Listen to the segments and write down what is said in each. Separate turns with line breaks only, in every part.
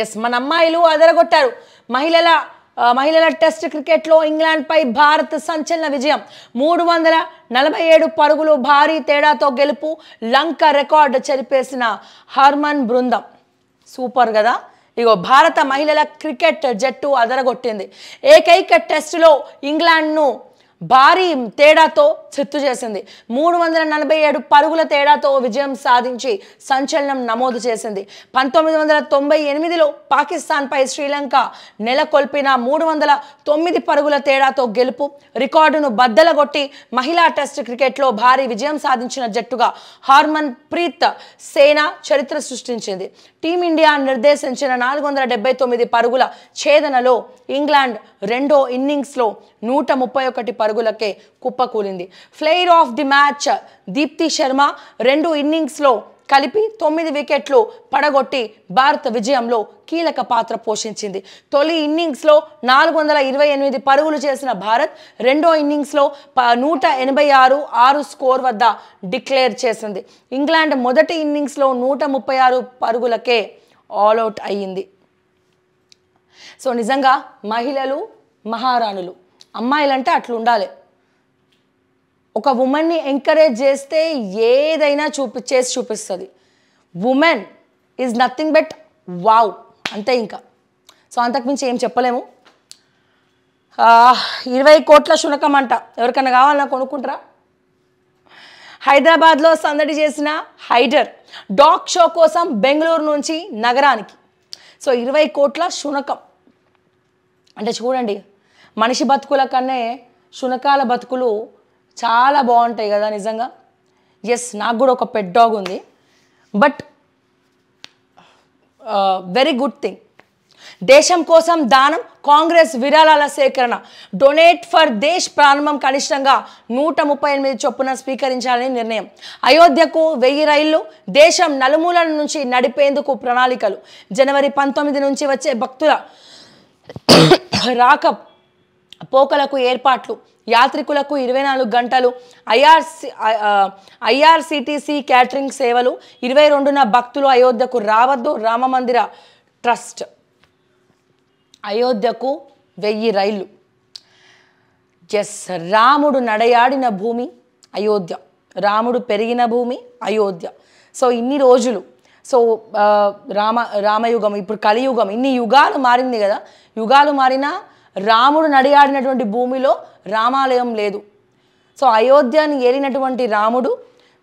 Yes మన అమ్మాయిలు అదరగొట్టారు. మహిళల టెస్ట్ క్రికెట్లో ఇంగ్లాండ్పై భారత్ సంచలన విజయం. 347 పరుగులు భారీ తేడాతో గెలుపు. లంక రికార్డు చెరిపేసిన హర్మన్ బృందం. సూపర్ కదా. ఇగో భారత మహిళల క్రికెట్ జట్టు అదరగొట్టింది. ఏకైక టెస్టులో ఇంగ్లాండ్ను భారీ తేడాతో చిత్తు చేసింది. 347 పరుగుల తేడాతో విజయం సాధించి సంచలనం నమోదు చేసింది. 1998లో పాకిస్తాన్పై శ్రీలంక నెలకొల్పిన 309 పరుగుల తేడాతో గెలుపు రికార్డును బద్దలగొట్టి మహిళా టెస్ట్ క్రికెట్లో భారీ విజయం సాధించిన జట్టుగా హర్మన్ ప్రీత్ సేన చరిత్ర సృష్టించింది. టీమిండియా నిర్దేశించిన 479 పరుగుల ఛేదనలో ఇంగ్లాండ్ రెండో ఇన్నింగ్స్లో 131 పరుగులకే కుప్పకూలింది. Player of the match Deepti Sharma 2 ఇన్నింగ్స్లో కలిపి 9 వికెట్లు పడగొట్టి భారత విజయంలో కీలక పాత్ర పోషించింది. తొలి ఇన్నింగ్స్లో 428 పరుగులు చేసిన భారత్ రెండో ఇన్నింగ్స్లో 186 స్కోర్ వద్ద డిక్లేర్ చేసింది. ఇంగ్లాండ్ మొదటి ఇన్నింగ్స్లో 136 పరుగులకే ఆల్అవుట్ అయ్యింది. సో నిజంగా మహిళలు మహారాణులు. అమ్మాయిలంటే అట్లా ఉండాలి. ఒక ఉమెన్ని ఎంకరేజ్ చేస్తే ఏదైనా చేసి చూపిస్తుంది. Women is nothing but wow అంతే. ఇంకా సో అంతకుమించి ఏం చెప్పలేము. 20 కోట్ల శునకం అంట. ఎవరికన్నా కావాలన్నా కొనుక్కుంటారా? హైదరాబాద్లో సందడి చేసిన హైడర్ డాగ్ షో కోసం బెంగళూరు నుంచి నగరానికి. సో 20 కోట్ల శునకం అంటే చూడండి, మనిషి బతుకుల కన్నా శునకాల బతుకులు చాలా బాగుంటాయి కదా నిజంగా. ఎస్, నాకు కూడా ఒక పెట్ డాగ్ ఉంది. But very good thing. దేశం కోసం దానం, కాంగ్రెస్ విరాళాల సేకరణ. డొనేట్ ఫర్ దేశ్ ప్రారంభం కనిష్టంగా 138 చొప్పున స్వీకరించాలని నిర్ణయం. అయోధ్యకు 1000 రైళ్లు, దేశం నలుమూలల నుంచి నడిపేందుకు ప్రణాళికలు. జనవరి 19 నుంచి వచ్చే భక్తుల రాక పోకలకు ఏర్పాట్లు. యాత్రికులకు 24 గంటలు ఐఆర్సిటిసి క్యాటరింగ్ సేవలు. 22న భక్తులు అయోధ్యకు రావద్దు. రామమందిర ట్రస్ట్. అయోధ్యకు 1000 రైళ్లు. ఎస్, రాముడు నడయాడిన భూమి అయోధ్య, రాముడు పెరిగిన భూమి అయోధ్య. సో ఇన్ని రోజులు, సో రామయుగం, ఇప్పుడు కలియుగం, ఇన్ని యుగాలు మారింది కదా. యుగాలు మారినా రాముడు నడియాడినటువంటి భూమిలో రామాలయం లేదు. సో అయోధ్యని ఏలినటువంటి రాముడు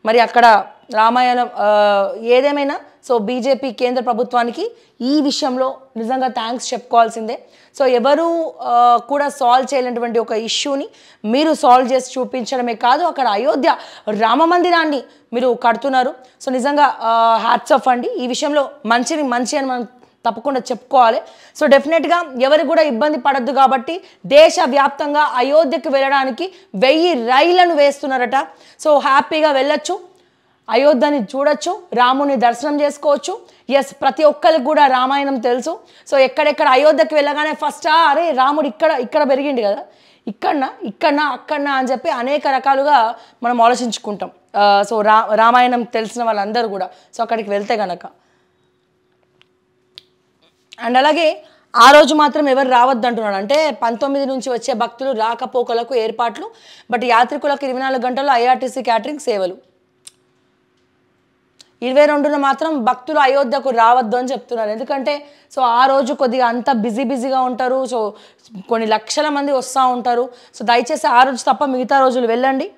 మరి అక్కడ రామాయణం ఏదేమైనా సో బీజేపీ కేంద్ర ప్రభుత్వానికి ఈ విషయంలో నిజంగా థ్యాంక్స్ చెప్పుకోవాల్సిందే. సో ఎవరు కూడా సాల్వ్ చేయలేనటువంటి ఒక ఇష్యూని మీరు సాల్వ్ చేసి చూపించడమే కాదు, అక్కడ అయోధ్య రామ మందిరాన్ని మీరు కడుతున్నారు. సో నిజంగా హ్యాట్స్ ఆఫ్ అండి. ఈ విషయంలో మంచి అని మనం తప్పకుండా చెప్పుకోవాలి. సో డెఫినెట్గా ఎవరు కూడా ఇబ్బంది పడద్దు కాబట్టి దేశవ్యాప్తంగా అయోధ్యకు వెళ్ళడానికి 1000 రైళ్లను వేస్తున్నారట. సో హ్యాపీగా వెళ్ళొచ్చు, అయోధ్యని చూడొచ్చు, రాముని దర్శనం చేసుకోవచ్చు. ఎస్, ప్రతి ఒక్కరికి కూడా రామాయణం తెలుసు. సో ఎక్కడెక్కడ అయోధ్యకి వెళ్ళగానే ఫస్ట్ అరే రాముడు ఇక్కడ పెరిగిండు కదా, ఇక్కడనా అక్కడనా అని చెప్పి అనేక రకాలుగా మనం ఆలోచించుకుంటాం. సో రామాయణం తెలిసిన వాళ్ళందరూ కూడా సో అక్కడికి వెళ్తే గనక. అండ్ అలాగే ఆ రోజు మాత్రం ఎవరు రావద్దు అంటున్నాడు. అంటే 19 నుంచి వచ్చే భక్తులు రాకపోకలకు ఏర్పాట్లు. బట్ యాత్రికులకు 24 గంటలు ఐఆర్టీసీ క్యాటరింగ్ సేవలు. 22న మాత్రం భక్తులు అయోధ్యకు రావద్దు అని చెప్తున్నారు. ఎందుకంటే సో ఆ రోజు కొద్దిగా అంతా బిజీగా ఉంటారు. సో కొన్ని లక్షల మంది వస్తూ ఉంటారు. సో దయచేసి ఆ రోజు తప్ప మిగతా రోజులు వెళ్ళండి.